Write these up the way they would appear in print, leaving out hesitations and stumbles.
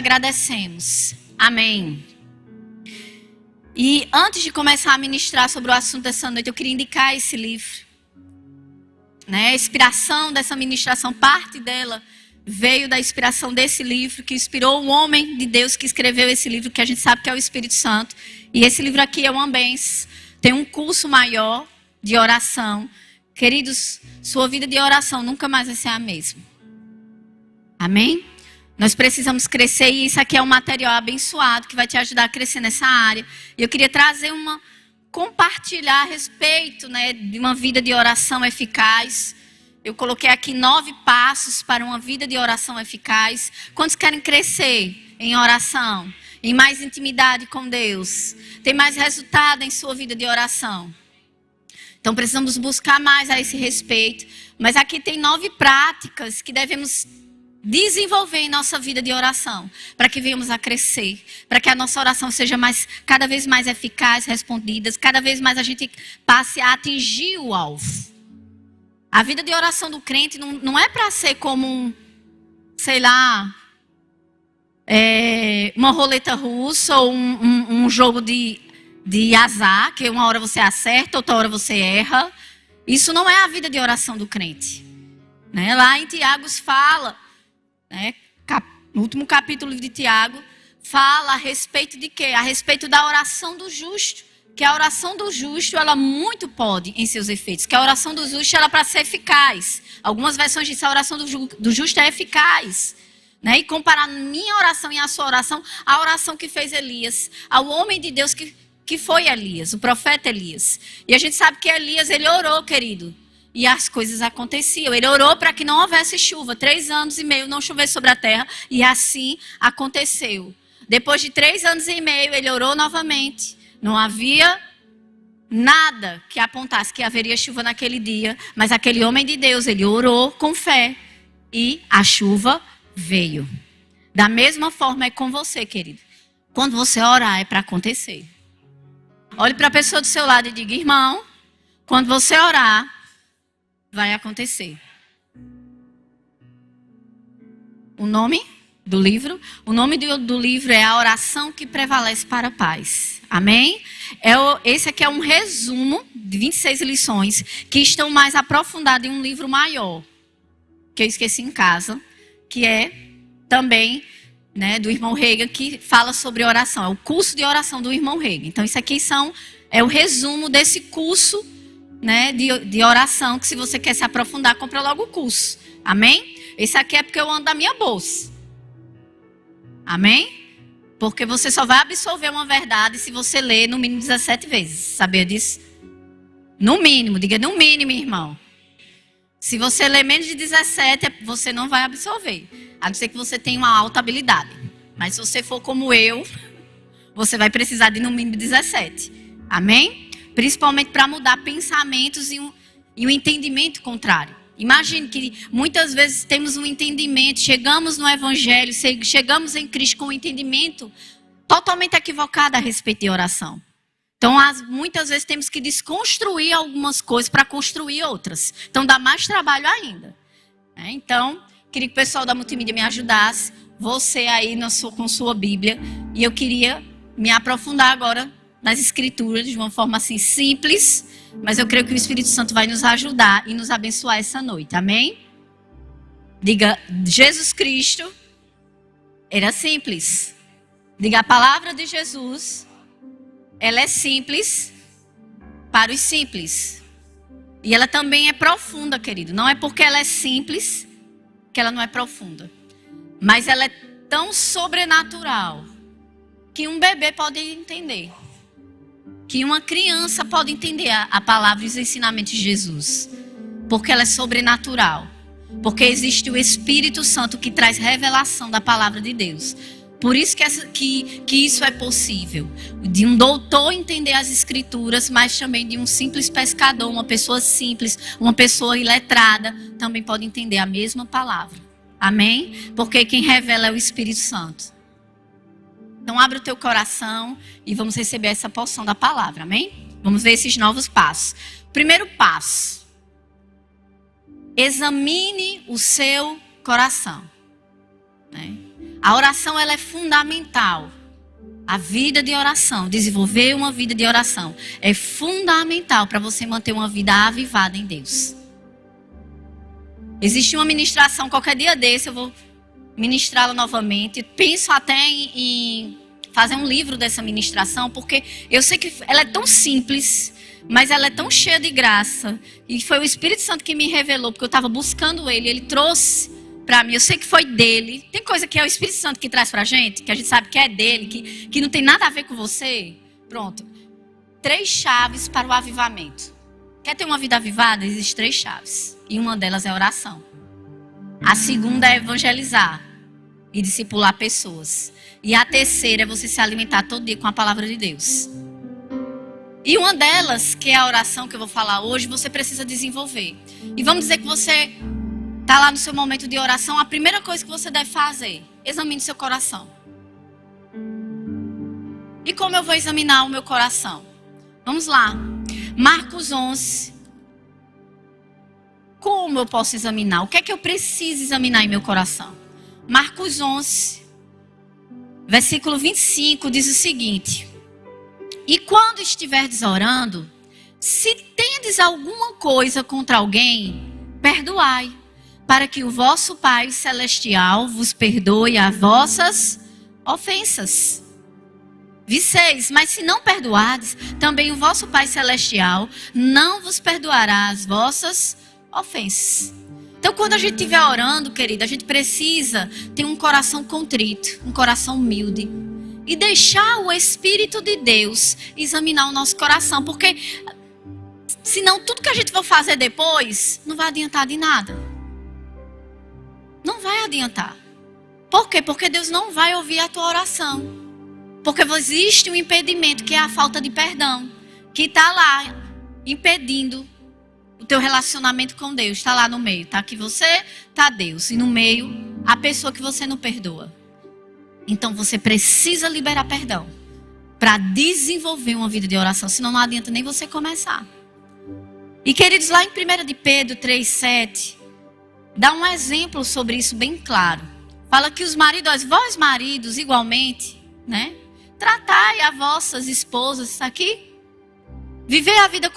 agradecemos. Amém. E antes de começar a ministrar sobre o assunto dessa noite, eu queria indicar esse livro. A inspiração dessa ministração, parte dela veio da inspiração desse livro, que inspirou o homem de Deus que escreveu esse livro, que a gente sabe que é o Espírito Santo. E esse livro aqui é uma bênção. Tem um curso maior de oração. Queridos, sua vida de oração nunca mais vai ser a mesma. Amém? Nós precisamos crescer e isso aqui é um material abençoado que vai te ajudar a crescer nessa área. E eu queria trazer compartilhar a respeito, de uma vida de oração eficaz. Eu coloquei aqui 9 passos para uma vida de oração eficaz. Quantos querem crescer em oração? Em mais intimidade com Deus? Tem mais resultado em sua vida de oração? Então precisamos buscar mais a esse respeito. Mas aqui tem 9 práticas que devemos desenvolver em nossa vida de oração, para que venhamos a crescer, para que a nossa oração seja cada vez mais eficaz, respondida, cada vez mais a gente passe a atingir o alvo. A vida de oração do crente não é para ser como uma roleta russa ou um jogo de azar, que uma hora você acerta, outra hora você erra. Isso não é a vida de oração do crente. Lá em Tiago fala, no último capítulo de Tiago, fala a respeito de quê? A respeito da oração do justo. Que a oração do justo, ela muito pode em seus efeitos. Que a oração do justo, ela é para ser eficaz. Algumas versões dizem que a oração do justo é eficaz. E comparar minha oração e a sua oração, a oração que fez Elias, ao homem de Deus que foi Elias, o profeta Elias. E a gente sabe que Elias, ele orou, querido. E as coisas aconteciam. Ele orou para que não houvesse chuva. 3 anos e meio não chovesse sobre a terra. E assim aconteceu. Depois de 3 anos e meio, ele orou novamente. Não havia nada que apontasse que haveria chuva naquele dia. Mas aquele homem de Deus, ele orou com fé. E a chuva veio. Da mesma forma é com você, querido. Quando você orar, é para acontecer. Olhe para a pessoa do seu lado e diga: irmão, quando você orar, vai acontecer. O nome do livro? O nome do livro é A Oração que Prevalece para a Paz. Amém? Esse aqui é um resumo de 26 lições que estão mais aprofundadas em um livro maior, que eu esqueci em casa, que é também do irmão Reagan, que fala sobre oração. É o curso de oração do irmão Reagan. Então isso aqui é o resumo desse curso de oração, que se você quer se aprofundar, compra logo o curso. Amém? Esse aqui é porque eu ando da minha bolsa. Amém? Porque você só vai absorver uma verdade se você ler no mínimo 17 vezes. Sabia disso? No mínimo, diga no mínimo, irmão. Se você ler menos de 17, você não vai absorver. A não ser que você tenha uma alta habilidade. Mas se você for como eu, você vai precisar de no mínimo 17. Amém? Principalmente para mudar pensamentos e um entendimento contrário. Imagine que muitas vezes temos um entendimento, chegamos no Evangelho, chegamos em Cristo com um entendimento totalmente equivocado a respeito de oração. Então, muitas vezes temos que desconstruir algumas coisas para construir outras. Então, dá mais trabalho ainda. Então, queria que o pessoal da multimídia me ajudasse. Você aí com sua Bíblia. E eu queria me aprofundar agora nas Escrituras de uma forma assim simples. Mas eu creio que o Espírito Santo vai nos ajudar e nos abençoar essa noite. Amém? Diga: Jesus Cristo era simples. Diga: a palavra de Jesus, ela é simples para os simples. E ela também é profunda, querido. Não é porque ela é simples que ela não é profunda. Mas ela é tão sobrenatural que um bebê pode entender. Que uma criança pode entender a palavra e os ensinamentos de Jesus. Porque ela é sobrenatural. Porque existe o Espírito Santo que traz revelação da palavra de Deus. Por isso que isso é possível. De um doutor entender as Escrituras, mas também de um simples pescador, uma pessoa simples, uma pessoa iletrada, também pode entender a mesma palavra. Amém? Porque quem revela é o Espírito Santo. Então abre o teu coração e vamos receber essa porção da palavra, amém? Vamos ver esses novos passos. Primeiro passo: examine o seu coração. A oração, ela é fundamental. A vida de oração, desenvolver uma vida de oração, é fundamental para você manter uma vida avivada em Deus. Existe uma ministração, qualquer dia desse eu vou ministrá-la novamente. Penso até em fazer um livro dessa ministração, porque eu sei que ela é tão simples, mas ela é tão cheia de graça. E foi o Espírito Santo que me revelou, porque eu estava buscando ele trouxe para mim. Eu sei que foi dele. Tem coisa que é o Espírito Santo que traz para a gente, que a gente sabe que é dele, que não tem nada a ver com você. Pronto. 3 chaves para o avivamento. Quer ter uma vida avivada? Existem 3 chaves. E uma delas é a oração. A segunda é evangelizar e discipular pessoas. E a terceira é você se alimentar todo dia com a palavra de Deus. E uma delas, que é a oração que eu vou falar hoje, você precisa desenvolver. E vamos dizer que você está lá no seu momento de oração, a primeira coisa que você deve fazer, examine seu coração. E como eu vou examinar o meu coração? Vamos lá. Marcos 11. Como eu posso examinar? O que é que eu preciso examinar em meu coração? Marcos 11, versículo 25, diz o seguinte: E quando estiverdes orando, se tendes alguma coisa contra alguém, perdoai, para que o vosso Pai Celestial vos perdoe as vossas ofensas. 26. Mas se não perdoardes, também o vosso Pai Celestial não vos perdoará as vossas ofensas. Então, quando a gente estiver orando, querida, a gente precisa ter um coração contrito, um coração humilde. E deixar o Espírito de Deus examinar o nosso coração. Porque senão tudo que a gente for fazer depois não vai adiantar de nada. Não vai adiantar. Por quê? Porque Deus não vai ouvir a tua oração. Porque existe um impedimento, que é a falta de perdão. Que está lá impedindo o teu relacionamento com Deus. Está lá no meio. Está aqui você, está Deus. E no meio, a pessoa que você não perdoa. Então você precisa liberar perdão para desenvolver uma vida de oração. Senão não adianta nem você começar. E queridos, lá em 1 de Pedro 3,7, dá um exemplo sobre isso bem claro. Fala que os maridos, vós maridos igualmente, né? Tratai as vossas esposas, está aqui? Viver a vida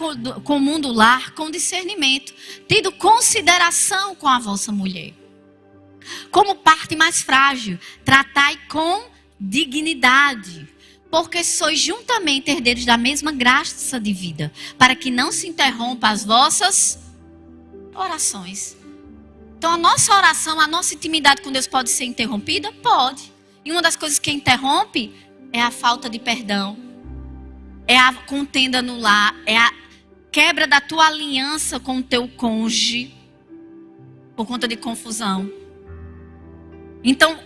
comum do lar com discernimento, tendo consideração com a vossa mulher. Como parte mais frágil, tratai com dignidade, porque sois juntamente herdeiros da mesma graça de vida, para que não se interrompa as vossas orações. Então a nossa oração, a nossa intimidade com Deus pode ser interrompida? Pode. E uma das coisas que interrompe é a falta de perdão, é a contenda no lar, é a quebra da tua aliança com o teu cônjuge, por conta de confusão. Então,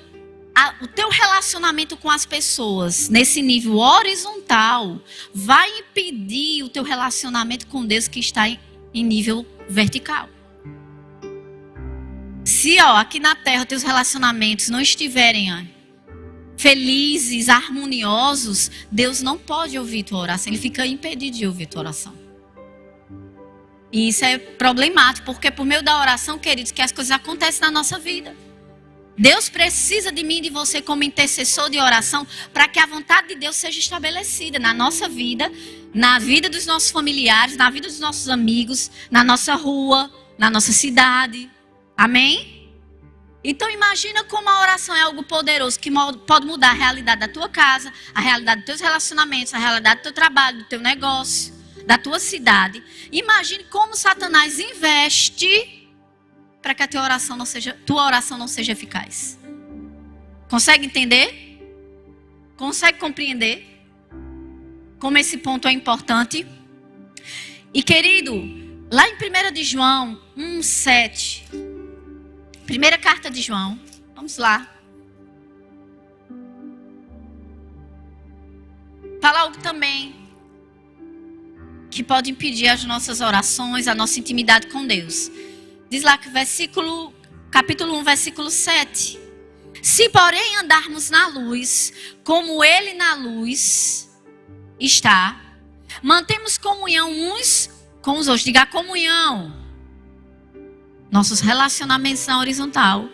o teu relacionamento com as pessoas, nesse nível horizontal, vai impedir o teu relacionamento com Deus, que está em nível vertical. Se aqui na terra teus relacionamentos não estiverem felizes, harmoniosos, Deus não pode ouvir tua oração. Ele fica impedido de ouvir tua oração. E isso é problemático, porque por meio da oração, queridos, que as coisas acontecem na nossa vida. Deus precisa de mim e de você como intercessor de oração para que a vontade de Deus seja estabelecida na nossa vida, na vida dos nossos familiares, na vida dos nossos amigos, na nossa rua, na nossa cidade. Amém? Então imagina como a oração é algo poderoso que pode mudar a realidade da tua casa, a realidade dos teus relacionamentos, a realidade do teu trabalho, do teu negócio, da tua cidade. Imagine como Satanás investe para que a tua oração não seja eficaz. Consegue entender? Consegue compreender como esse ponto é importante? E querido, lá em 1 de João 1,7, primeira carta de João, vamos lá. Fala algo também que pode impedir as nossas orações, a nossa intimidade com Deus. Diz lá que capítulo 1, versículo 7. Se porém andarmos na luz, como Ele na luz está, mantemos comunhão uns com os outros. Diga comunhão. Nossos relacionamentos na horizontal.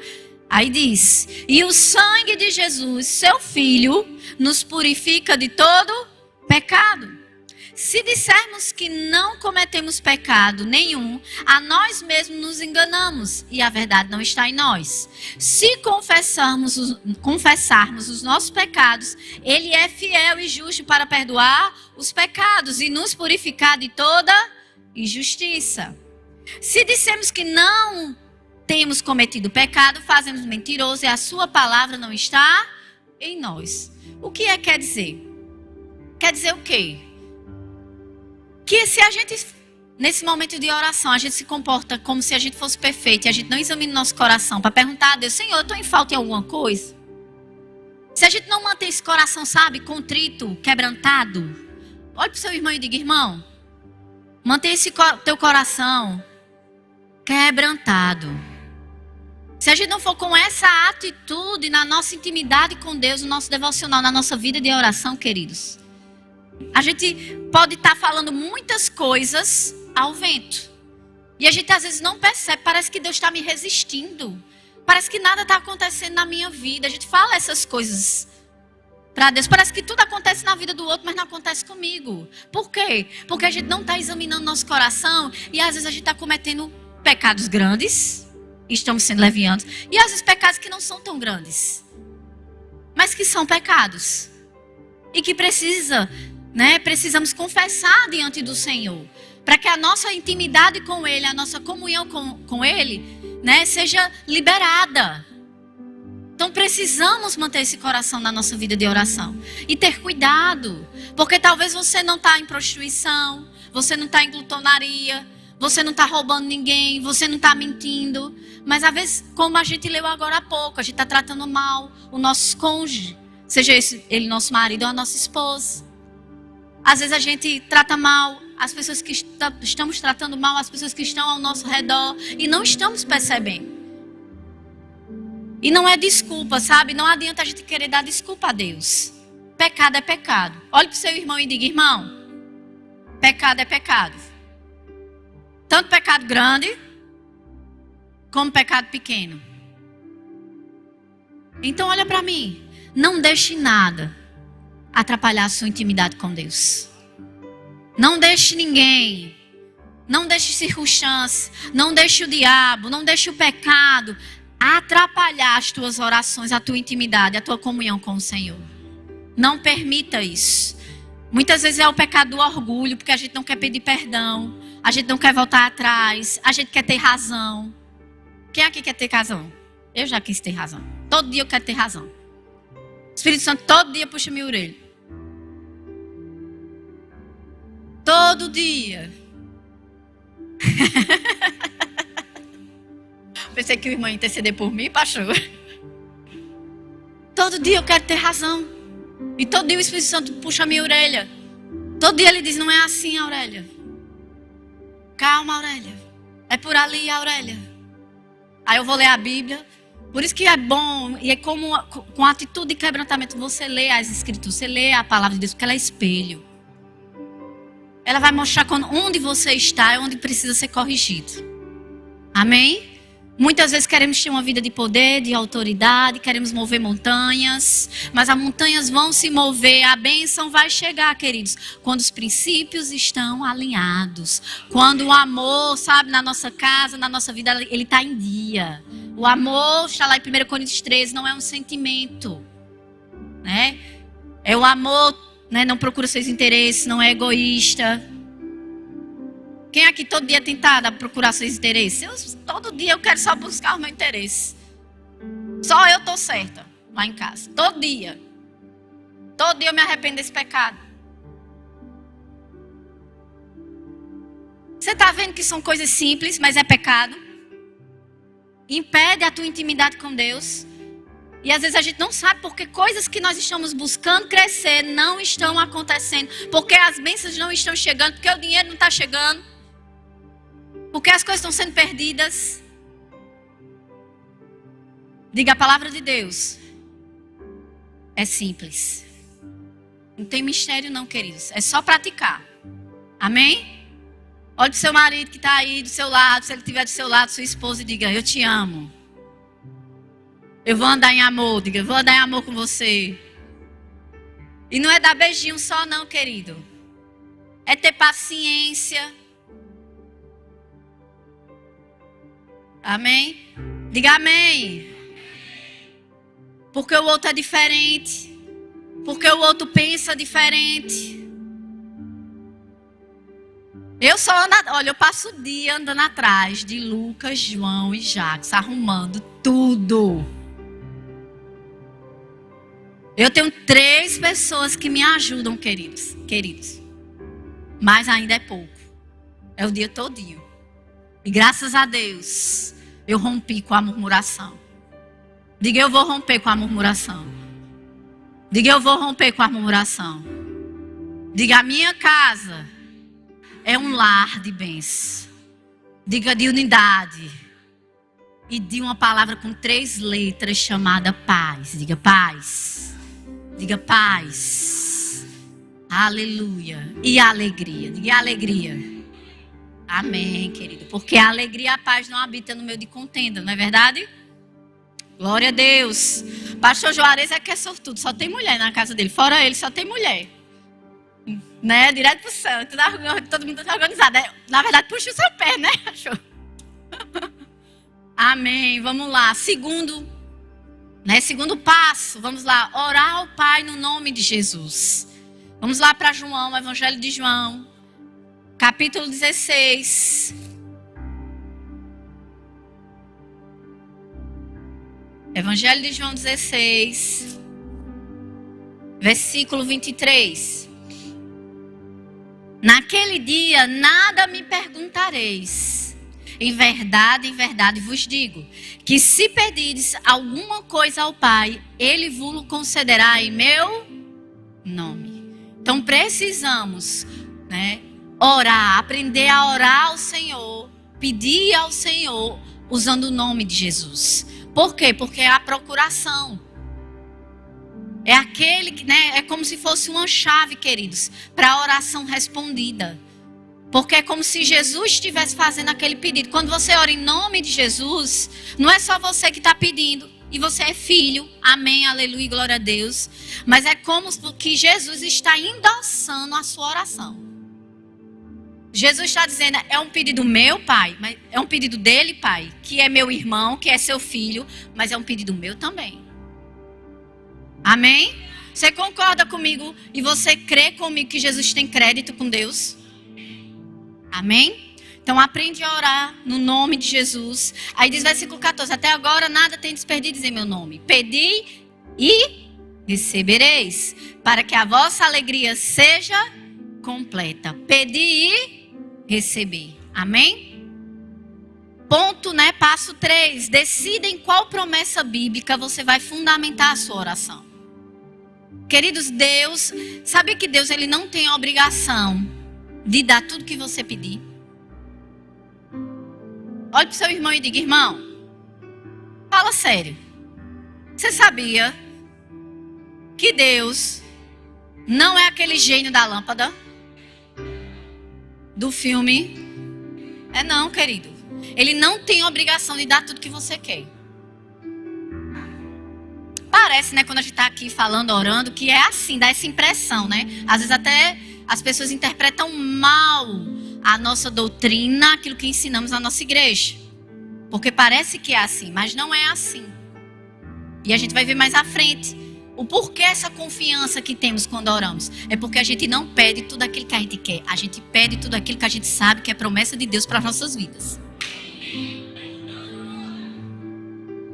Aí diz: e o sangue de Jesus, seu Filho, nos purifica de todo pecado. Se dissermos que não cometemos pecado nenhum, a nós mesmos nos enganamos e a verdade não está em nós. Se confessarmos os nossos pecados, Ele é fiel e justo para perdoar os pecados e nos purificar de toda injustiça. Se dissemos que não temos cometido pecado, fazemos mentiroso e a sua palavra não está em nós. O que quer dizer? Quer dizer o quê? Que se a gente, nesse momento de oração, a gente se comporta como se a gente fosse perfeito e a gente não examina o nosso coração para perguntar a Deus: Senhor, eu estou em falta em alguma coisa? Se a gente não mantém esse coração, sabe, contrito, quebrantado, olhe para o seu irmão e diga: irmão, mantenha esse teu coração quebrantado. Se a gente não for com essa atitude na nossa intimidade com Deus, no nosso devocional, na nossa vida de oração, queridos, a gente pode estar falando muitas coisas ao vento. E a gente às vezes não percebe, parece que Deus está me resistindo. Parece que nada está acontecendo na minha vida. A gente fala essas coisas para Deus. Parece que tudo acontece na vida do outro, mas não acontece comigo. Por quê? Porque a gente não está examinando nosso coração e às vezes a gente está cometendo pecados grandes. Estamos sendo levianos. E às vezes pecados que não são tão grandes, mas que são pecados. E que precisamos confessar diante do Senhor. Para que a nossa intimidade com Ele, a nossa comunhão com Ele, seja liberada. Então precisamos manter esse coração na nossa vida de oração. E ter cuidado. Porque talvez você não está em prostituição. Você não está em glutonaria. Você não está roubando ninguém. Você não está mentindo. Mas às vezes, como a gente leu agora há pouco, a gente está tratando mal o nosso cônjuge. Seja ele nosso marido ou a nossa esposa. Às vezes a gente trata mal as pessoas que estamos tratando mal, as pessoas que estão ao nosso redor. E não estamos percebendo. E não é desculpa, sabe? Não adianta a gente querer dar desculpa a Deus. Pecado é pecado. Olhe para o seu irmão e diga: irmão, pecado é pecado. Tanto pecado grande, como pecado pequeno. Então olha para mim. Não deixe nada atrapalhar a sua intimidade com Deus. Não deixe ninguém. Não deixe circunstância. Não deixe o diabo. Não deixe o pecado atrapalhar as tuas orações, a tua intimidade, a tua comunhão com o Senhor. Não permita isso. Muitas vezes é o pecado do orgulho, porque a gente não quer pedir perdão. A gente não quer voltar atrás. A gente quer ter razão. Quem aqui quer ter razão? Eu já quis ter razão. Todo dia eu quero ter razão. O Espírito Santo todo dia puxa minha orelha. Todo dia. Pensei que o irmão ia interceder por mim, pastor. Todo dia eu quero ter razão. E todo dia o Espírito Santo puxa minha orelha. Todo dia ele diz: não é assim, Aurélia. Calma, Aurélia. É por ali, Aurélia. Aí eu vou ler a Bíblia. Por isso que é bom, e é como com atitude de quebrantamento, você lê as Escrituras, você lê a palavra de Deus, porque ela é espelho. Ela vai mostrar onde você está e onde precisa ser corrigido. Amém? Muitas vezes queremos ter uma vida de poder, de autoridade, queremos mover montanhas, mas as montanhas vão se mover, a bênção vai chegar, queridos, quando os princípios estão alinhados, quando o amor, sabe, na nossa casa, na nossa vida, ele está em dia. O amor, está lá em 1 Coríntios 13, não é um sentimento, né? É o amor, né? Não procura seus interesses, não é egoísta. Quem aqui todo dia tenta procurar seus interesses? Todo dia eu quero só buscar o meu interesse. Só eu estou certa lá em casa. Todo dia. Todo dia eu me arrependo desse pecado. Você está vendo que são coisas simples, mas é pecado? Impede a tua intimidade com Deus. E às vezes a gente não sabe porque coisas que nós estamos buscando crescer não estão acontecendo. Porque as bênçãos não estão chegando, porque o dinheiro não está chegando. Porque as coisas estão sendo perdidas. Diga: a palavra de Deus é simples. Não tem mistério não, queridos. É só praticar. Amém? Olhe para o seu marido que está aí do seu lado. Se ele estiver do seu lado, sua esposa, e diga: eu te amo. Eu vou andar em amor, diga, eu vou andar em amor com você. E não é dar beijinho só não, querido. É ter paciência. Amém? Diga amém. Porque o outro é diferente. Porque o outro pensa diferente. Eu só ando, olha, eu passo o dia andando atrás de Lucas, João e Jacques, arrumando tudo. Eu tenho 3 pessoas que me ajudam, queridos. Mas ainda é pouco. É o dia todinho. E graças a Deus, eu rompi com a murmuração. Diga, eu vou romper com a murmuração. Diga, eu vou romper com a murmuração. Diga, a minha casa é um lar de bênção. Diga, de unidade. E de uma palavra com 3 letras chamada paz. Diga, paz. Diga, paz. Aleluia. E alegria. Diga, alegria. Amém, querido. Porque a alegria e a paz não habitam no meio de contenda, não é verdade? Glória a Deus. Pastor Juarez é que é sortudo. Só tem mulher na casa dele. Fora ele, só tem mulher. Né? Direto pro santo. Todo mundo está organizado. Na verdade, puxa o seu pé, né? Achou? Amém. Vamos lá. Segundo passo. Vamos lá. Orar ao Pai no nome de Jesus. Vamos lá para João, o Evangelho de João. Capítulo 16. Evangelho de João 16. Versículo 23. Naquele dia nada me perguntareis. Em verdade vos digo, que se pedirdes alguma coisa ao Pai, Ele vos concederá em meu nome. Então precisamos, orar, aprender a orar ao Senhor, pedir ao Senhor, usando o nome de Jesus. Por quê? Porque é a procuração. É aquele que, é como se fosse uma chave, queridos, para a oração respondida. Porque é como se Jesus estivesse fazendo aquele pedido. Quando você ora em nome de Jesus, não é só você que está pedindo. E você é filho. Amém, aleluia, glória a Deus. Mas é como que Jesus está endossando a sua oração. Jesus está dizendo, é um pedido meu, Pai. Mas é um pedido dele, Pai. Que é meu irmão, que é seu filho. Mas é um pedido meu também. Amém? Você concorda comigo e você crê comigo que Jesus tem crédito com Deus? Amém? Então aprende a orar no nome de Jesus. Aí diz versículo 14, até agora nada tendes perdido em meu nome. Pedi e recebereis, para que a vossa alegria seja completa. Pedi e receber. Amém? Ponto, passo 3. Decida em qual promessa bíblica você vai fundamentar a sua oração. Queridos, Deus, sabe que Deus ele não tem a obrigação de dar tudo que você pedir? Olhe para o seu irmão e diga, irmão, fala sério. Você sabia que Deus não é aquele gênio da lâmpada? Do filme? É não, querido. Ele não tem a obrigação de dar tudo que você quer. Parece, quando a gente está aqui falando, orando, que é assim, dá essa impressão, Às vezes até as pessoas interpretam mal a nossa doutrina, aquilo que ensinamos na nossa igreja. Porque parece que é assim, mas não é assim. E a gente vai ver mais à frente o porquê essa confiança que temos quando oramos. É porque a gente não pede tudo aquilo que a gente quer. A gente pede tudo aquilo que a gente sabe que é promessa de Deus para as nossas vidas.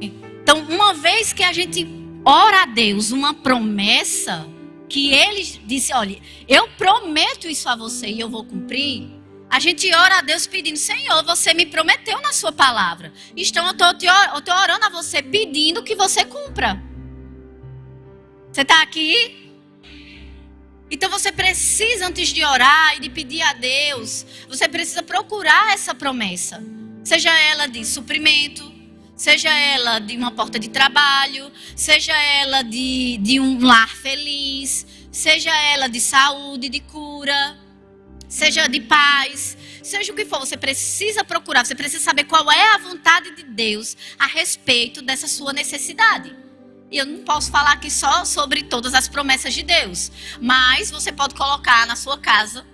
Então, uma vez que a gente ora a Deus uma promessa que Ele disse, olha, eu prometo isso a você e eu vou cumprir. A gente ora a Deus pedindo, Senhor, você me prometeu na sua palavra. Então eu estou orando a você pedindo que você cumpra. Você está aqui? Então você precisa, antes de orar e de pedir a Deus, você precisa procurar essa promessa. Seja ela de suprimento, seja ela de uma porta de trabalho, seja ela de um lar feliz, seja ela de saúde, de cura, seja de paz, seja o que for, você precisa procurar, você precisa saber qual é a vontade de Deus a respeito dessa sua necessidade. E eu não posso falar aqui só sobre todas as promessas de Deus, mas você pode colocar na sua casa,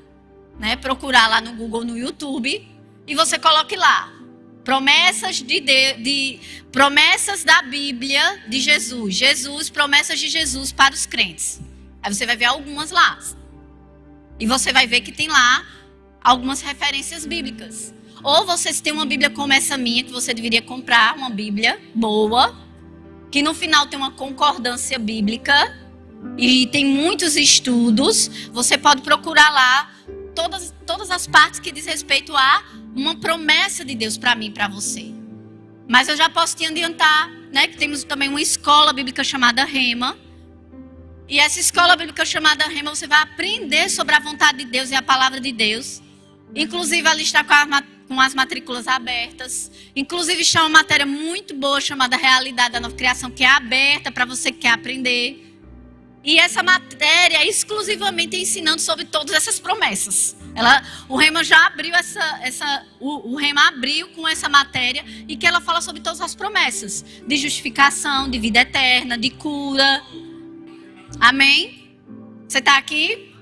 né, procurar lá no Google, no YouTube, e você coloque lá promessas promessas da Bíblia de Jesus, promessas de Jesus para os crentes. Aí você vai ver algumas lá. E você vai ver que tem lá algumas referências bíblicas. Ou você, se tem uma Bíblia como essa minha, que você deveria comprar uma Bíblia boa, que no final tem uma concordância bíblica e tem muitos estudos, você pode procurar lá todas as partes que diz respeito a uma promessa de Deus para mim e para você. Mas eu já posso te adiantar, né, que temos também uma escola bíblica chamada Rema. E essa escola bíblica chamada Rema, você vai aprender sobre a vontade de Deus e a palavra de Deus. Inclusive, ali está com as matrículas abertas. Inclusive, está uma matéria muito boa chamada Realidade da Nova Criação, que é aberta para você que quer aprender. E essa matéria é exclusivamente ensinando sobre todas essas promessas. O Rema já abriu o Rema abriu com essa matéria e que ela fala sobre todas as promessas de justificação, de vida eterna, de cura. Amém? Você está aqui?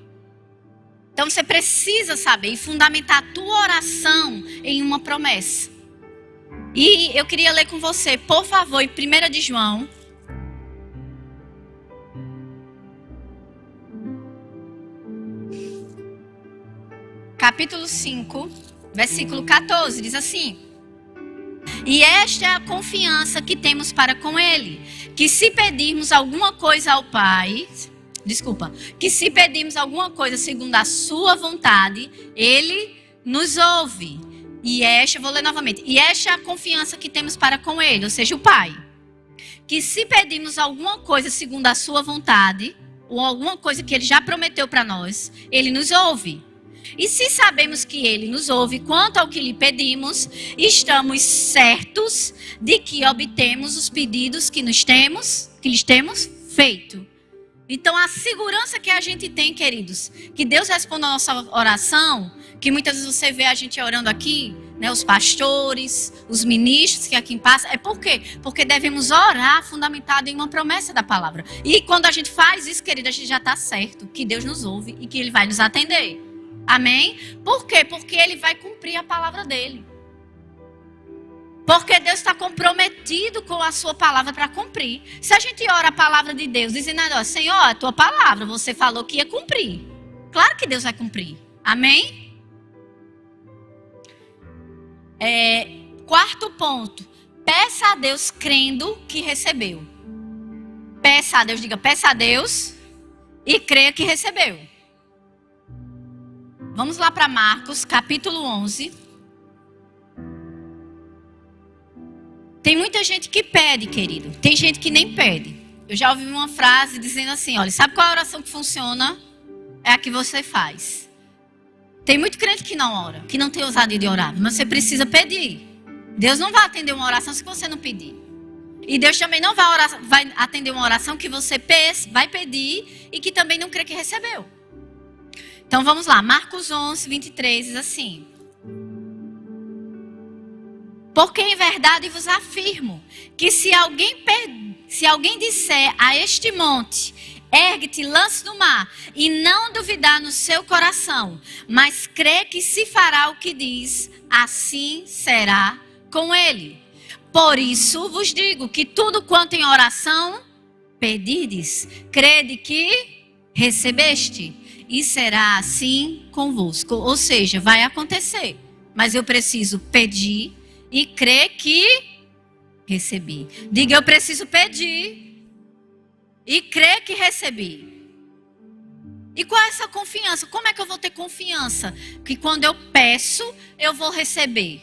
Então você precisa saber e fundamentar a tua oração em uma promessa. E eu queria ler com você, por favor, em 1 de João. Capítulo 5, versículo 14, diz assim: E esta é a confiança que temos para com Ele, que se pedirmos alguma coisa ao Pai, que se pedirmos alguma coisa segundo a sua vontade, Ele nos ouve. Vou ler novamente. E esta é a confiança que temos para com Ele, ou seja, o Pai. Que se pedirmos alguma coisa segundo a sua vontade, ou alguma coisa que Ele já prometeu para nós, Ele nos ouve. E se sabemos que Ele nos ouve quanto ao que lhe pedimos, estamos certos de que obtemos os pedidos que lhes temos feito. Então, a segurança que a gente tem, queridos, que Deus responda a nossa oração, que muitas vezes você vê a gente orando aqui, né, os pastores, os ministros que aqui passam, é por quê? Porque devemos orar fundamentado em uma promessa da palavra. E quando a gente faz isso, querido, a gente já está certo que Deus nos ouve e que Ele vai nos atender. Amém? Por quê? Porque Ele vai cumprir a palavra dEle. Porque Deus está comprometido com a sua palavra para cumprir. Se a gente ora a palavra de Deus, dizendo, Senhor, a tua palavra, você falou que ia cumprir. Claro que Deus vai cumprir. Amém? Quarto ponto. Peça a Deus crendo que recebeu. Peça a Deus, diga, peça a Deus e creia que recebeu. Vamos lá para Marcos, capítulo 11. Tem muita gente que pede, querido. Tem gente que nem pede. Eu já ouvi uma frase dizendo assim, olha, sabe qual é a oração que funciona? É a que você faz. Tem muito crente que não ora, que não tem ousadia de orar. Mas você precisa pedir. Deus não vai atender uma oração se você não pedir. E Deus também não vai atender uma oração que você vai pedir e que também não crê que recebeu. Então vamos lá, Marcos 11, 23 diz assim: Porque em verdade vos afirmo que se alguém disser a este monte, ergue-te, lance no mar, e não duvidar no seu coração, mas crê que se fará o que diz, assim será com ele. Por isso vos digo que tudo quanto em oração pedirdes, crede que recebeste. E será assim convosco. Ou seja, vai acontecer. Mas eu preciso pedir e crer que recebi. Diga, eu preciso pedir e crer que recebi. E qual é essa confiança? Como é que eu vou ter confiança? Que quando eu peço, eu vou receber.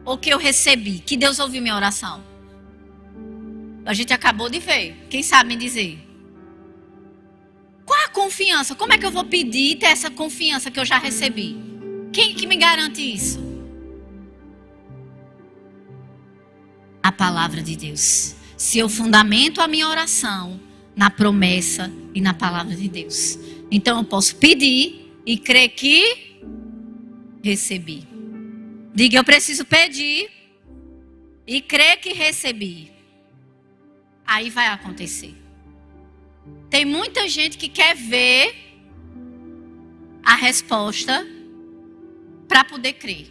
Ou que eu recebi. Que Deus ouviu minha oração. A gente acabou de ver. Quem sabe me dizer? Qual a confiança? Como é que eu vou pedir e ter essa confiança que eu já recebi? Quem que me garante isso? A palavra de Deus. Se eu fundamento a minha oração na promessa e na palavra de Deus. Então eu posso pedir e crer que recebi. Diga, eu preciso pedir e crer que recebi. Aí vai acontecer. Tem muita gente que quer ver a resposta para poder crer.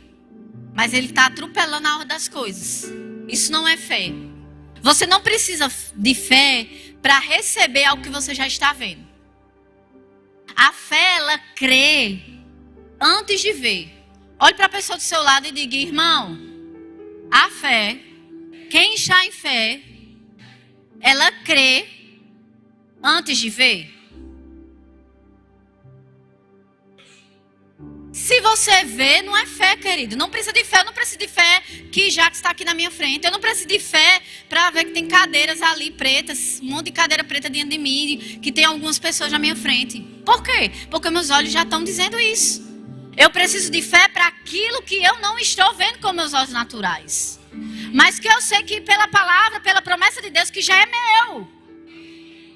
Mas ele está atropelando a ordem das coisas. Isso não é fé. Você não precisa de fé para receber algo que você já está vendo. A fé, ela crê antes de ver. Olhe para a pessoa do seu lado e diga, irmão, a fé, quem está em fé, ela crê antes de ver. Se você vê, não é fé, querido. Não precisa de fé. Eu não preciso de fé que Jacques está aqui na minha frente. Eu não preciso de fé para ver que tem cadeiras ali pretas. Um monte de cadeira preta diante de mim. Que tem algumas pessoas na minha frente. Por quê? Porque meus olhos já estão dizendo isso. Eu preciso de fé para aquilo que eu não estou vendo com meus olhos naturais. Mas que eu sei que pela palavra, pela promessa de Deus, que já é meu.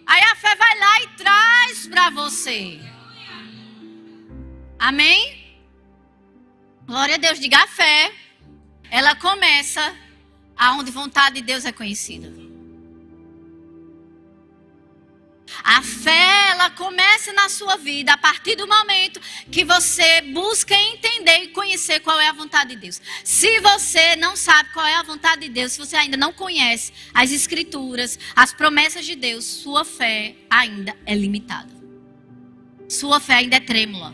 Aí a fé vai lá e traz para você. Amém? Glória a Deus, diga a fé. Ela começa aonde vontade de Deus é conhecida. A fé, ela começa na sua vida a partir do momento que você busca entender e conhecer qual é a vontade de Deus. Se você não sabe qual é a vontade de Deus, se você ainda não conhece as escrituras, as promessas de Deus, sua fé ainda é limitada. Sua fé ainda é trêmula.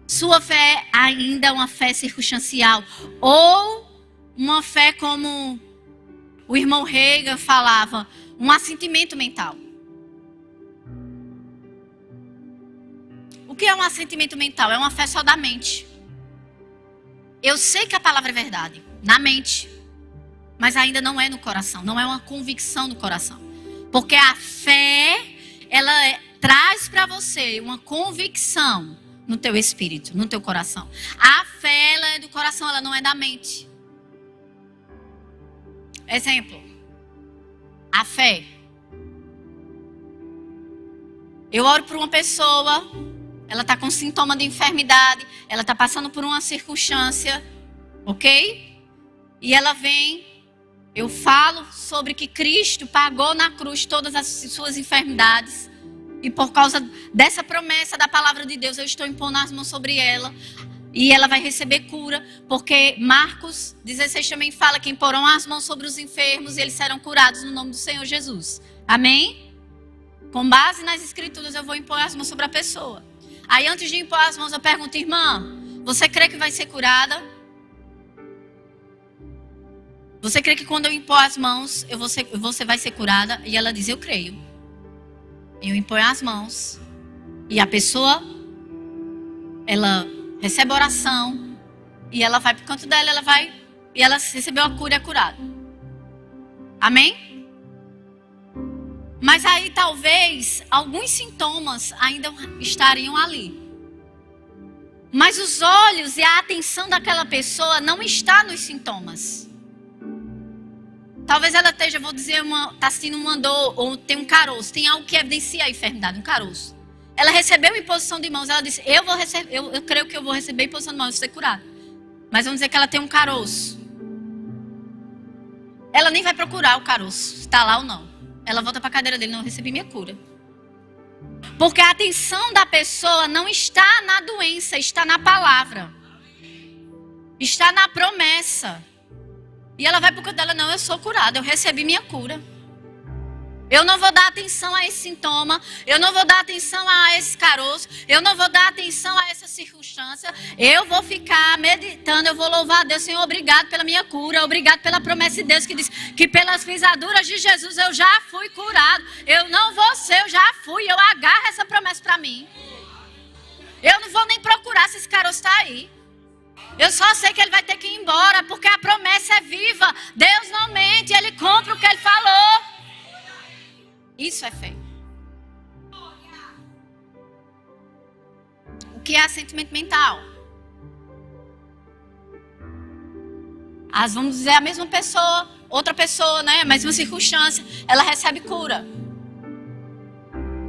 Sua fé ainda é uma fé circunstancial. Ou uma fé como o irmão Reagan falava, um assentimento mental. O que é um assentimento mental? É uma fé só da mente. Eu sei que a palavra é verdade, na mente. Mas ainda não é no coração, não é uma convicção no coração. Porque a fé, ela traz para você uma convicção no teu espírito, no teu coração. A fé, ela é do coração, ela não é da mente. Exemplo. A fé. Eu oro por uma pessoa, ela está com sintoma de enfermidade, ela está passando por uma circunstância, ok? E ela vem, eu falo sobre que Cristo pagou na cruz todas as suas enfermidades. E por causa dessa promessa da palavra de Deus, eu estou impondo as mãos sobre ela. E ela vai receber cura. Porque Marcos 16 também fala que imporão as mãos sobre os enfermos e eles serão curados no nome do Senhor Jesus. Amém? Com base nas escrituras, eu vou impor as mãos sobre a pessoa. Aí antes de impor as mãos, eu pergunto, irmã, você crê que vai ser curada? Você crê que quando eu impor as mãos, você vai ser curada? E ela diz, eu creio. Eu imponho as mãos. E a pessoa, ela recebe a oração. E ela vai para o canto dela, ela vai. E ela recebeu a cura e é curada. Amém? Mas aí talvez alguns sintomas ainda estariam ali. Mas os olhos e a atenção daquela pessoa não está nos sintomas. Talvez ela esteja, vou dizer, está sentindo uma dor ou tem um caroço. Tem algo que evidencia a enfermidade, um caroço. Ela recebeu imposição de mãos. Ela disse, eu creio que eu vou receber imposição de mãos, vou ser curada. Mas vamos dizer que ela tem um caroço. Ela nem vai procurar o caroço, se está lá ou não. Ela volta para a cadeira dele, não, eu recebi minha cura. Porque a atenção da pessoa não está na doença, está na palavra. Está na promessa. E ela vai para o canto dela, não, eu sou curada, eu recebi minha cura. Eu não vou dar atenção a esse sintoma, eu não vou dar atenção a esse caroço, eu não vou dar atenção a essa circunstância. Eu vou ficar meditando, eu vou louvar a Deus, Senhor, obrigado pela minha cura, obrigado pela promessa de Deus que diz que pelas pisaduras de Jesus eu já fui curado. Eu não vou ser, eu já fui, eu agarro essa promessa para mim. Eu não vou nem procurar se esse caroço está aí. Eu só sei que ele vai ter que ir embora, porque a promessa é viva. Deus não mente, ele cumpre o que ele falou. Isso é fé. O que é assentimento mental? Vamos dizer, a mesma pessoa, outra pessoa, né? A mesma circunstância, ela recebe cura.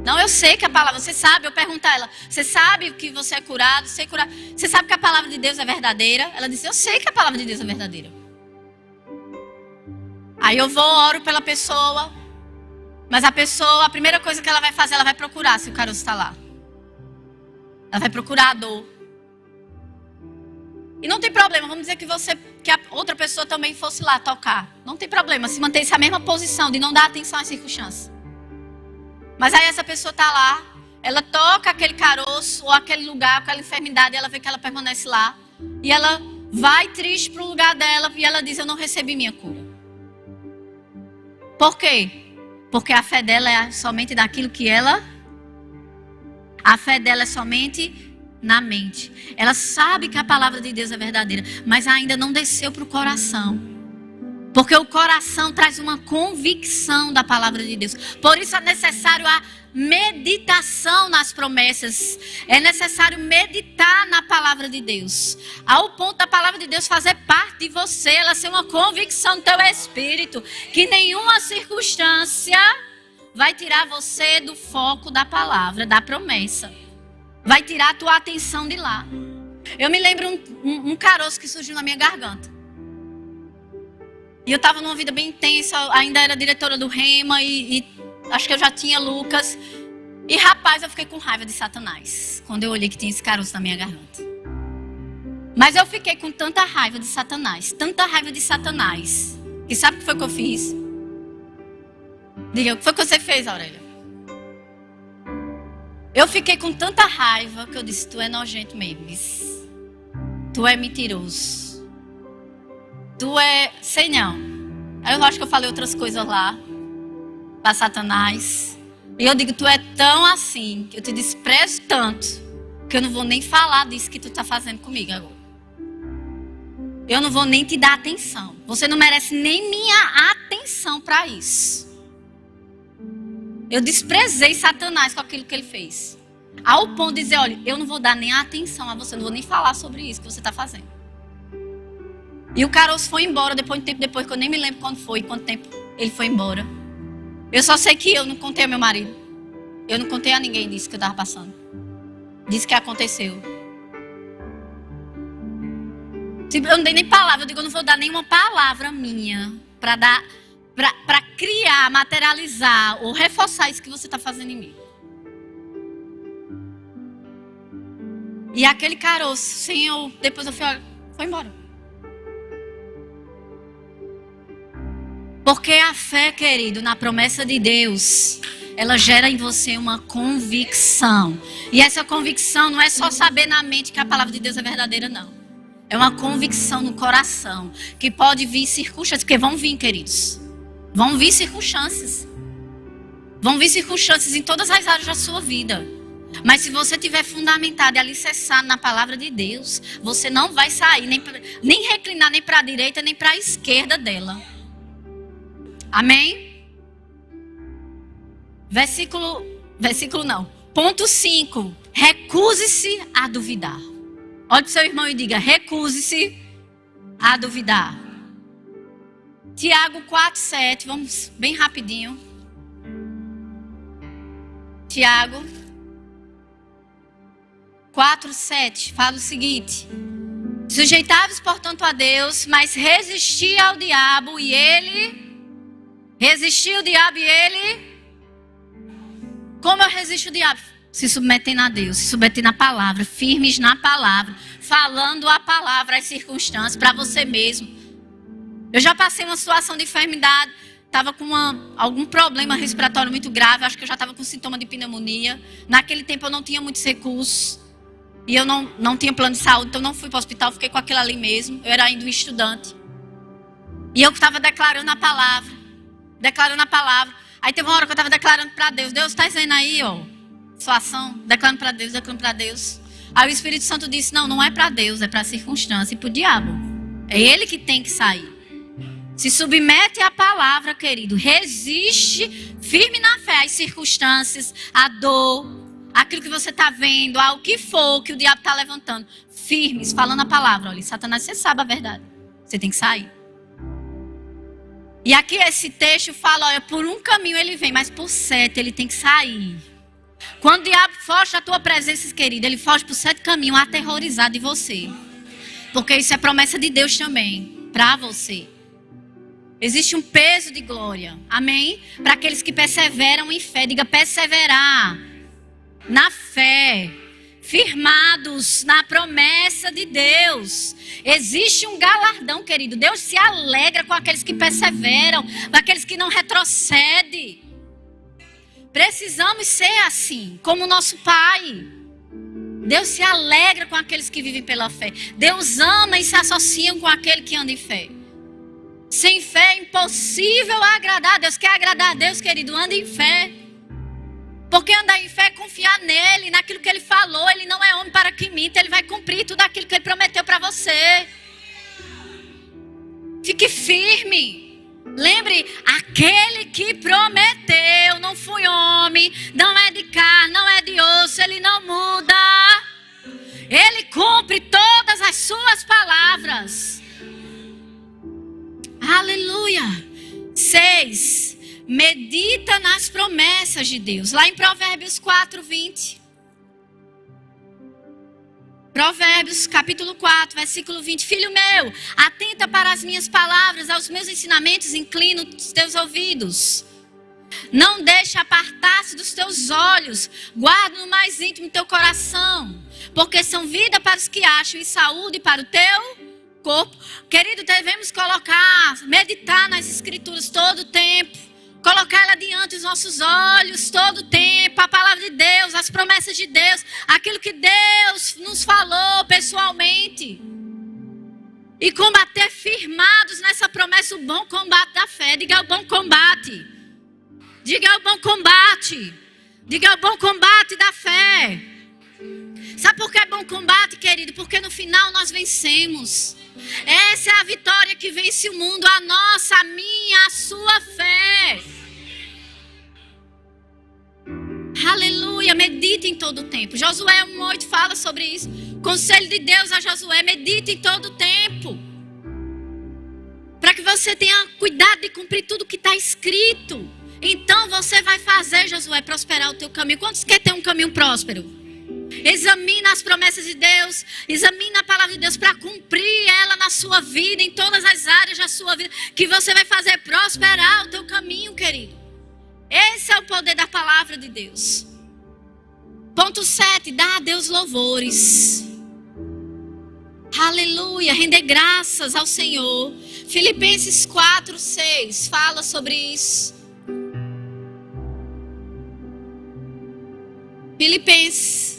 Não, eu sei que a palavra, você sabe, eu pergunto a ela, você sabe que você é curado, você sabe que a palavra de Deus é verdadeira? Ela disse, eu sei que a palavra de Deus é verdadeira. Aí eu vou, oro pela pessoa, mas a pessoa, a primeira coisa que ela vai fazer, ela vai procurar se o caroço está lá. Ela vai procurar a dor. E não tem problema, vamos dizer que a outra pessoa também fosse lá tocar. Não tem problema, se mantesse a mesma posição de não dar atenção às circunstâncias. Mas aí essa pessoa está lá, ela toca aquele caroço ou aquele lugar, aquela enfermidade, ela vê que ela permanece lá. E ela vai triste para o lugar dela e ela diz, eu não recebi minha cura. Por quê? Porque a fé dela é somente daquilo que ela... A fé dela é somente na mente. Ela sabe que a palavra de Deus é verdadeira, mas ainda não desceu para o coração. Porque o coração traz uma convicção da palavra de Deus. Por isso é necessário a meditação nas promessas. É necessário meditar na palavra de Deus. Ao ponto da palavra de Deus fazer parte de você. Ela ser uma convicção do teu espírito. Que nenhuma circunstância vai tirar você do foco da palavra, da promessa. Vai tirar a tua atenção de lá. Eu me lembro um caroço que surgiu na minha garganta. E eu estava numa vida bem intensa, ainda era diretora do Rema e acho que eu já tinha Lucas. E rapaz, eu fiquei com raiva de Satanás, quando eu olhei que tinha esse caroço na minha garganta. Mas eu fiquei com tanta raiva de Satanás, que sabe o que foi que eu fiz? Diga, o que foi que você fez, Aurélia? Eu fiquei com tanta raiva que eu disse, tu é nojento mesmo, tu é mentiroso. Tu é... Sei não. Aí eu acho que eu falei outras coisas lá. Para Satanás. E eu digo, tu é tão assim. Que eu te desprezo tanto. Que eu não vou nem falar disso que tu está fazendo comigo agora. Eu não vou nem te dar atenção. Você não merece nem minha atenção para isso. Eu desprezei Satanás com aquilo que ele fez. Ao ponto de dizer, olha, eu não vou dar nem atenção a você. Eu não vou nem falar sobre isso que você está fazendo. E o caroço foi embora depois de um tempo depois, que eu nem me lembro quando foi, quanto tempo ele foi embora. Eu só sei que eu não contei ao meu marido. Eu não contei a ninguém disso que eu estava passando. Disse que aconteceu. Eu não dei nem palavra, eu digo, eu não vou dar nenhuma palavra minha para criar, materializar ou reforçar isso que você está fazendo em mim. E aquele caroço, depois eu fui, foi embora. Porque a fé, querido, na promessa de Deus, ela gera em você uma convicção. E essa convicção não é só saber na mente que a palavra de Deus é verdadeira, não. É uma convicção no coração, que pode vir circunstâncias, porque vão vir, queridos. Vão vir circunstâncias. Vão vir circunstâncias em todas as áreas da sua vida. Mas se você estiver fundamentado e alicerçado na palavra de Deus, você não vai sair, nem reclinar nem para a direita, nem para a esquerda dela. Amém? Versículo não. Ponto 5. Recuse-se a duvidar. Olhe para o seu irmão e diga, recuse-se a duvidar. Tiago 4:7, vamos bem rapidinho. Tiago 4:7 fala o seguinte: sujeitai-vos, portanto, a Deus, mas resisti ao diabo e ele... Resistiu o diabo e ele... Como eu resisto o diabo? Se submetendo a Deus, se submetendo à palavra, firmes na palavra, falando a palavra, as circunstâncias, para você mesmo. Eu já passei uma situação de enfermidade, estava com algum problema respiratório muito grave, acho que eu já estava com sintoma de pneumonia. Naquele tempo eu não tinha muitos recursos, e eu não tinha plano de saúde, então não fui para o hospital, fiquei com aquilo ali mesmo. Eu era ainda um estudante. E eu estava declarando a palavra. Aí teve uma hora que eu estava declarando para Deus. Deus está dizendo aí, ó, situação, declarando para Deus. Aí o Espírito Santo disse, não é para Deus, é para a circunstância e para o diabo. É ele que tem que sair. Se submete à palavra, querido. Resiste firme na fé às circunstâncias, à dor, aquilo que você está vendo, ao que for que o diabo está levantando. Firmes, falando a palavra. Olha, Satanás, você sabe a verdade. Você tem que sair. E aqui esse texto fala, olha, por um caminho ele vem, mas por 7 ele tem que sair. Quando o diabo foge da tua presença, querido, ele foge para o 7 caminho aterrorizado de você. Porque isso é promessa de Deus também, para você. Existe um peso de glória, amém? Para aqueles que perseveram em fé, diga perseverar na fé. Firmados na promessa de Deus. Existe um galardão, querido. Deus se alegra com aqueles que perseveram, com aqueles que não retrocedem. Precisamos ser assim, como nosso Pai. Deus se alegra com aqueles que vivem pela fé. Deus ama e se associam com aquele que anda em fé. Sem fé é impossível agradar a Deus. Quer agradar a Deus, querido? Anda em fé. Porque andar em fé é confiar nele, naquilo que ele falou. Ele não é homem para que minta, ele vai cumprir tudo aquilo que ele prometeu para você. Fique firme. Lembre, aquele que prometeu, não fui homem, não é de carne, não é de osso, ele não muda. Ele cumpre todas as suas palavras. Aleluia. 6. Medita nas promessas de Deus. Lá em Provérbios 4, 20. Provérbios capítulo 4, versículo 20. Filho meu, atenta para as minhas palavras, aos meus ensinamentos, inclina os teus ouvidos. Não deixe apartar-se dos teus olhos. Guarda no mais íntimo do teu coração. Porque são vida para os que acham e saúde para o teu corpo. Querido, devemos meditar nas escrituras todo o tempo. Colocar ela diante dos nossos olhos todo o tempo. A palavra de Deus, as promessas de Deus. Aquilo que Deus nos falou pessoalmente. E combater firmados nessa promessa o bom combate da fé. Diga o bom combate. Diga o bom combate. Diga o bom combate da fé. Sabe por que é bom combate, querido? Porque no final nós vencemos. Essa é a vitória que vence o mundo. A nossa, a minha, a sua fé. Aleluia. Medita em todo o tempo. Josué 1:8 fala sobre isso. Conselho de Deus a Josué. Medita em todo o tempo. Para que você tenha cuidado de cumprir tudo que está escrito. Então você vai fazer, Josué, prosperar o teu caminho. Quantos querem ter um caminho próspero? Examina as promessas de Deus. Examina a palavra de Deus para cumprir ela na sua vida, em todas as áreas da sua vida. Que você vai fazer prosperar o teu caminho, querido. Esse é o poder da palavra de Deus. Ponto 7. Dá a Deus louvores. Aleluia. Render graças ao Senhor. Filipenses 4:6 fala sobre isso. Filipenses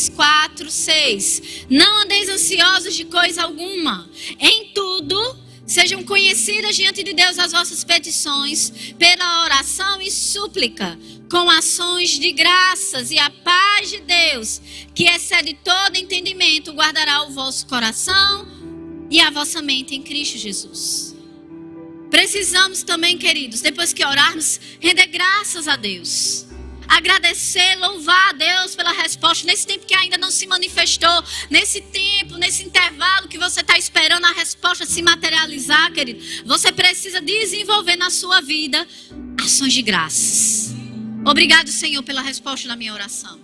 4:6. Não andeis ansiosos de coisa alguma. Em tudo, sejam conhecidas diante de Deus as vossas petições, pela oração e súplica, com ações de graças, e a paz de Deus, que excede todo entendimento, guardará o vosso coração e a vossa mente em Cristo Jesus. Precisamos também, queridos, depois que orarmos, render graças a Deus. Agradecer, louvar a Deus pela resposta. Nesse tempo que ainda não se manifestou. Nesse tempo, nesse intervalo que você está esperando a resposta se materializar, querido. Você precisa desenvolver na sua vida ações de graças. Obrigado, Senhor, pela resposta da minha oração.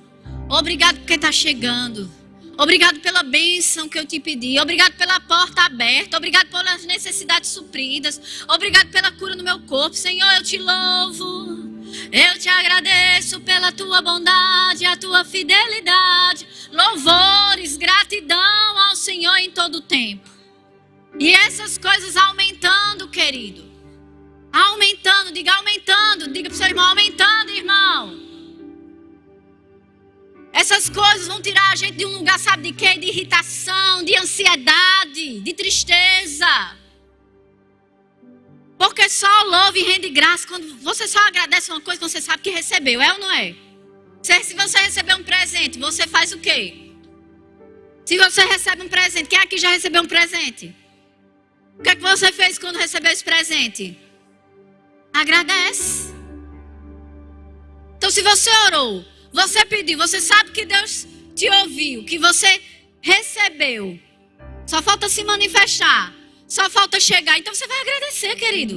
Obrigado porque está chegando. Obrigado pela bênção que eu te pedi. Obrigado pela porta aberta. Obrigado pelas necessidades supridas. Obrigado pela cura no meu corpo. Senhor, eu te louvo. Eu te agradeço pela tua bondade, a tua fidelidade. Louvores, gratidão ao Senhor em todo o tempo. E essas coisas aumentando, querido. Aumentando, diga aumentando. Diga para o seu irmão, aumentando, irmão. Essas coisas vão tirar a gente de um lugar, sabe de quê? De irritação, de ansiedade, de tristeza. Porque só louva e rende graça quando você só agradece uma coisa que você sabe que recebeu, é ou não é? Se você receber um presente, você faz o quê? Se você recebe um presente, quem aqui já recebeu um presente? O que é que você fez quando recebeu esse presente? Agradece. Então se você orou, você pediu, você sabe que Deus te ouviu, que você recebeu. Só falta se manifestar. Só falta chegar. Então você vai agradecer, querido.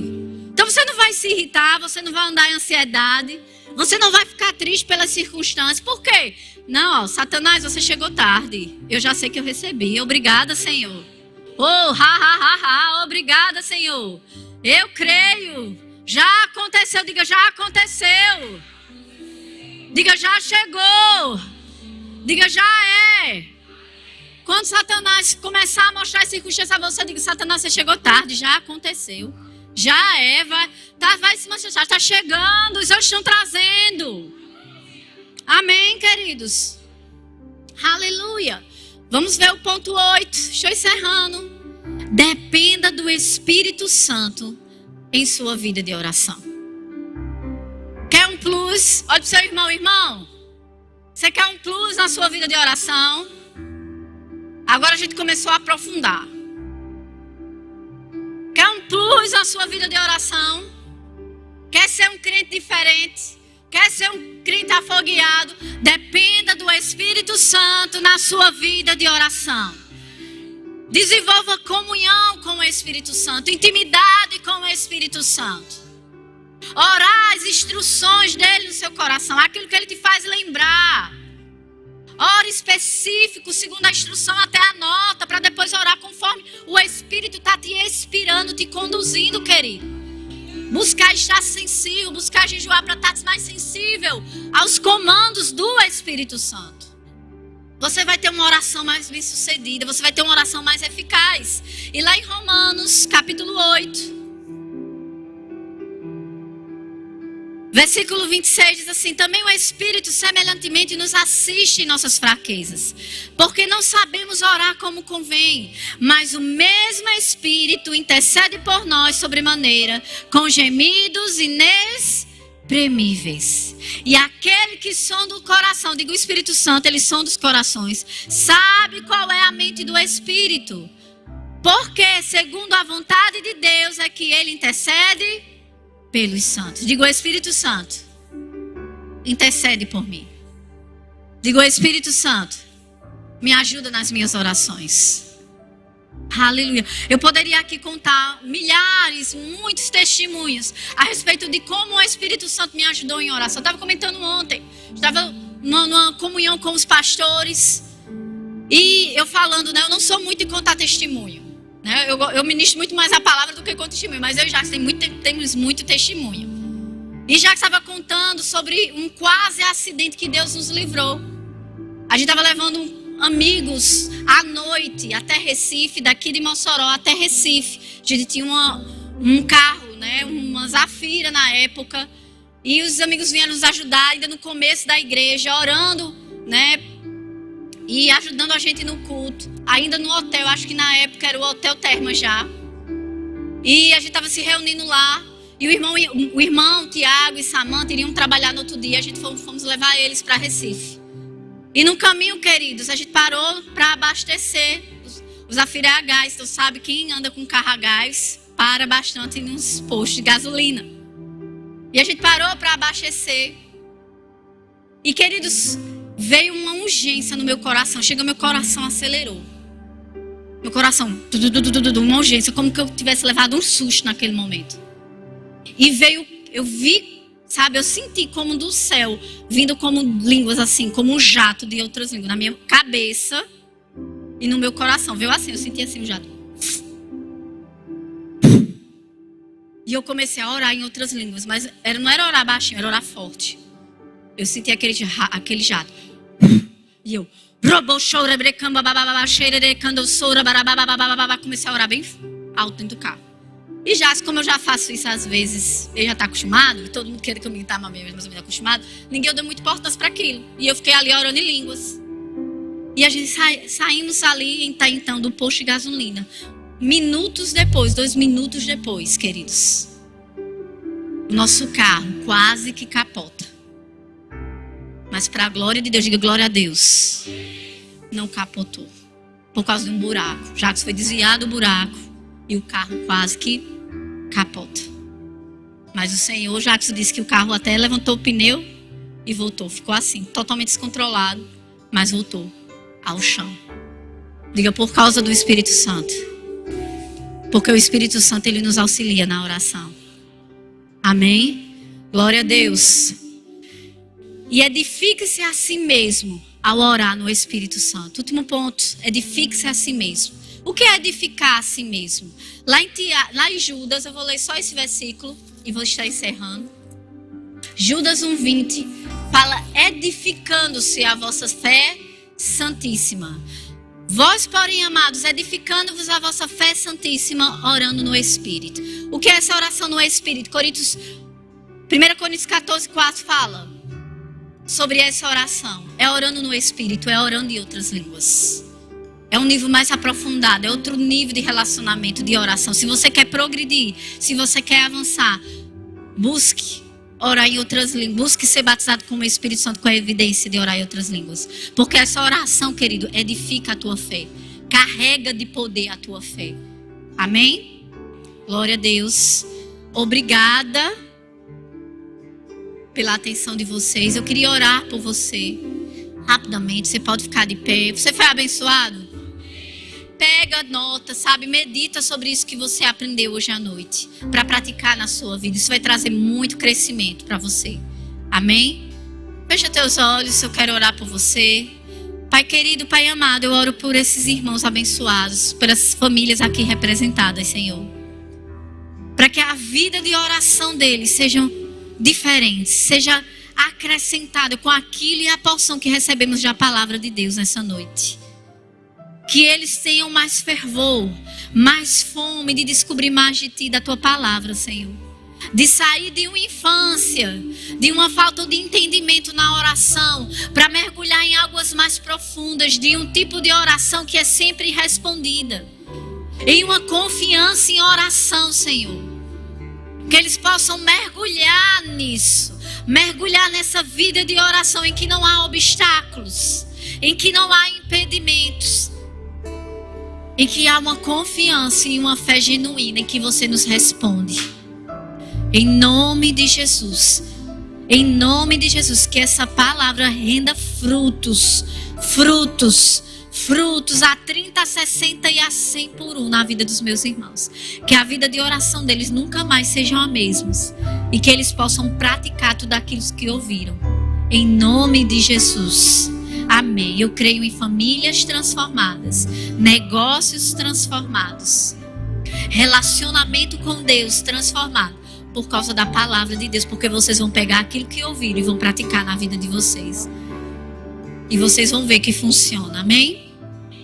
Então você não vai vai se irritar, você não vai andar em ansiedade, você não vai ficar triste pelas circunstâncias. Por quê? Não, ó, Satanás, você chegou tarde. Eu já sei que eu recebi. Obrigada, Senhor. Obrigada, Senhor. Eu creio. Já aconteceu. Diga, já aconteceu. Diga, já chegou. Diga, já é. Quando Satanás começar a mostrar as circunstâncias a você, diga, Satanás, você chegou tarde. Já aconteceu. Já é. Vai se manifestar. Está chegando. Os anjos estão trazendo. Amém, queridos? Aleluia. Vamos ver o ponto 8. Estou encerrando. Dependa do Espírito Santo em sua vida de oração. Quer um plus? Olha para o seu irmão. Você quer um plus na sua vida de oração? Agora a gente começou a aprofundar. Quer um plus na sua vida de oração? Quer ser um crente diferente? Quer ser um crente afogueado? Dependa do Espírito Santo na sua vida de oração. Desenvolva comunhão com o Espírito Santo, intimidade com o Espírito Santo. Orar as instruções dele no seu coração, aquilo que ele te faz lembrar. Ore específico, segundo a instrução, até anota, para depois orar conforme o Espírito está te inspirando, te conduzindo, querido. Buscar estar sensível, buscar jejuar para estar mais sensível aos comandos do Espírito Santo. Você vai ter uma oração mais bem sucedida, você vai ter uma oração mais eficaz. E lá em Romanos, capítulo 8, versículo 26 diz assim: também o Espírito semelhantemente nos assiste em nossas fraquezas, porque não sabemos orar como convém, mas o mesmo Espírito intercede por nós sobremaneira, com gemidos inexprimíveis. E aquele que sonda o coração, digo o Espírito Santo, ele sonda os corações, sabe qual é a mente do Espírito, porque segundo a vontade de Deus é que ele intercede pelos santos. Digo, o Espírito Santo intercede por mim. Digo, o Espírito Santo me ajuda nas minhas orações. Aleluia. Eu poderia aqui contar milhares, muitos testemunhos a respeito de como o Espírito Santo me ajudou em oração. Eu estava comentando ontem, estava numa comunhão com os pastores e eu falando, né, eu não sou muito de contar testemunho. Eu ministro muito mais a palavra do que conto testemunho, mas eu já temos muito testemunho. E já estava contando sobre um quase acidente que Deus nos livrou. A gente estava levando amigos à noite até Recife, daqui de Mossoró até Recife. A gente tinha um carro, né, uma Zafira na época. E os amigos vieram nos ajudar ainda no começo da igreja, orando, né, e ajudando a gente no culto. Ainda no hotel, acho que na época era o Hotel Terma já. E a gente estava se reunindo lá. E o irmão Tiago e Samanta iriam trabalhar no outro dia. A gente fomos levar eles para Recife. E no caminho, queridos, a gente parou para abastecer. Os Zafira é a gás. Então sabe, quem anda com carro a gás para bastante nos postos de gasolina. E a gente parou para abastecer. E, queridos, veio uma urgência no meu coração. Chega, meu coração acelerou. Meu coração, uma urgência, como que eu tivesse levado um susto naquele momento. E veio, eu vi, sabe, eu senti como do céu, vindo como línguas assim, como um jato de outras línguas, na minha cabeça e no meu coração. Veio assim, eu senti assim um jato. E eu comecei a orar em outras línguas, mas não era orar baixinho, era orar forte. Eu senti aquele jato. E eu... comecei a orar bem alto dentro do carro. E já, como eu já faço isso às vezes, ele já está acostumado, e todo mundo quer que eu está mais ou menos acostumado, ninguém deu muita importância para aquilo. E eu fiquei ali orando em línguas. E a gente saímos ali, então, do posto de gasolina. Minutos depois, 2 minutos depois, queridos, o nosso carro quase que capota. Mas para a glória de Deus, diga glória a Deus, não capotou. Por causa de um buraco. Jacques foi desviado do buraco e o carro quase que capota. Mas o Senhor, Jacques disse que o carro até levantou o pneu e voltou. Ficou assim, totalmente descontrolado, mas voltou ao chão. Diga, por causa do Espírito Santo. Porque o Espírito Santo, ele nos auxilia na oração. Amém? Glória a Deus. E edifique-se a si mesmo ao orar no Espírito Santo. Último ponto, edifique-se a si mesmo. O que é edificar a si mesmo? Lá em Judas, eu vou ler só esse versículo e vou estar encerrando. Judas 1:20 fala: edificando-se a vossa fé santíssima. Vós, porém, amados, edificando-vos a vossa fé santíssima, orando no Espírito. O que é essa oração no Espírito? 1 Coríntios 14:4 fala sobre essa oração. É orando no Espírito, é orando em outras línguas. É um nível mais aprofundado, é outro nível de relacionamento, de oração. Se você quer progredir, se você quer avançar, busque orar em outras línguas. Busque ser batizado com o Espírito Santo com a evidência de orar em outras línguas. Porque essa oração, querido, edifica a tua fé. Carrega de poder a tua fé. Amém? Glória a Deus. Obrigada pela atenção de vocês. Eu queria orar por você. Rapidamente, você pode ficar de pé. Você foi abençoado? Pega nota, sabe? Medita sobre isso que você aprendeu hoje à noite. Para praticar na sua vida. Isso vai trazer muito crescimento para você. Amém? Fecha teus olhos, eu quero orar por você. Pai querido, Pai amado, eu oro por esses irmãos abençoados. Por essas famílias aqui representadas, Senhor. Para que a vida de oração deles seja diferente. Seja acrescentada com aquilo e a porção que recebemos da palavra de Deus nessa noite. Que eles tenham mais fervor, mais fome de descobrir mais de Ti, da Tua palavra, Senhor. De sair de uma infância, de uma falta de entendimento na oração, para mergulhar em águas mais profundas, de um tipo de oração que é sempre respondida. Em uma confiança em oração, Senhor. Que eles possam mergulhar nisso, mergulhar nessa vida de oração em que não há obstáculos, em que não há impedimentos. E que há uma confiança e uma fé genuína em que você nos responde. Em nome de Jesus. Em nome de Jesus. Que essa palavra renda frutos. Frutos. Frutos a 30, a 60 e a 100 por um na vida dos meus irmãos. Que a vida de oração deles nunca mais sejam a mesma. E que eles possam praticar tudo aquilo que ouviram. Em nome de Jesus. Amém. Eu creio em famílias transformadas, negócios transformados, relacionamento com Deus transformado por causa da palavra de Deus, porque vocês vão pegar aquilo que ouviram e vão praticar na vida de vocês. E vocês vão ver que funciona. Amém?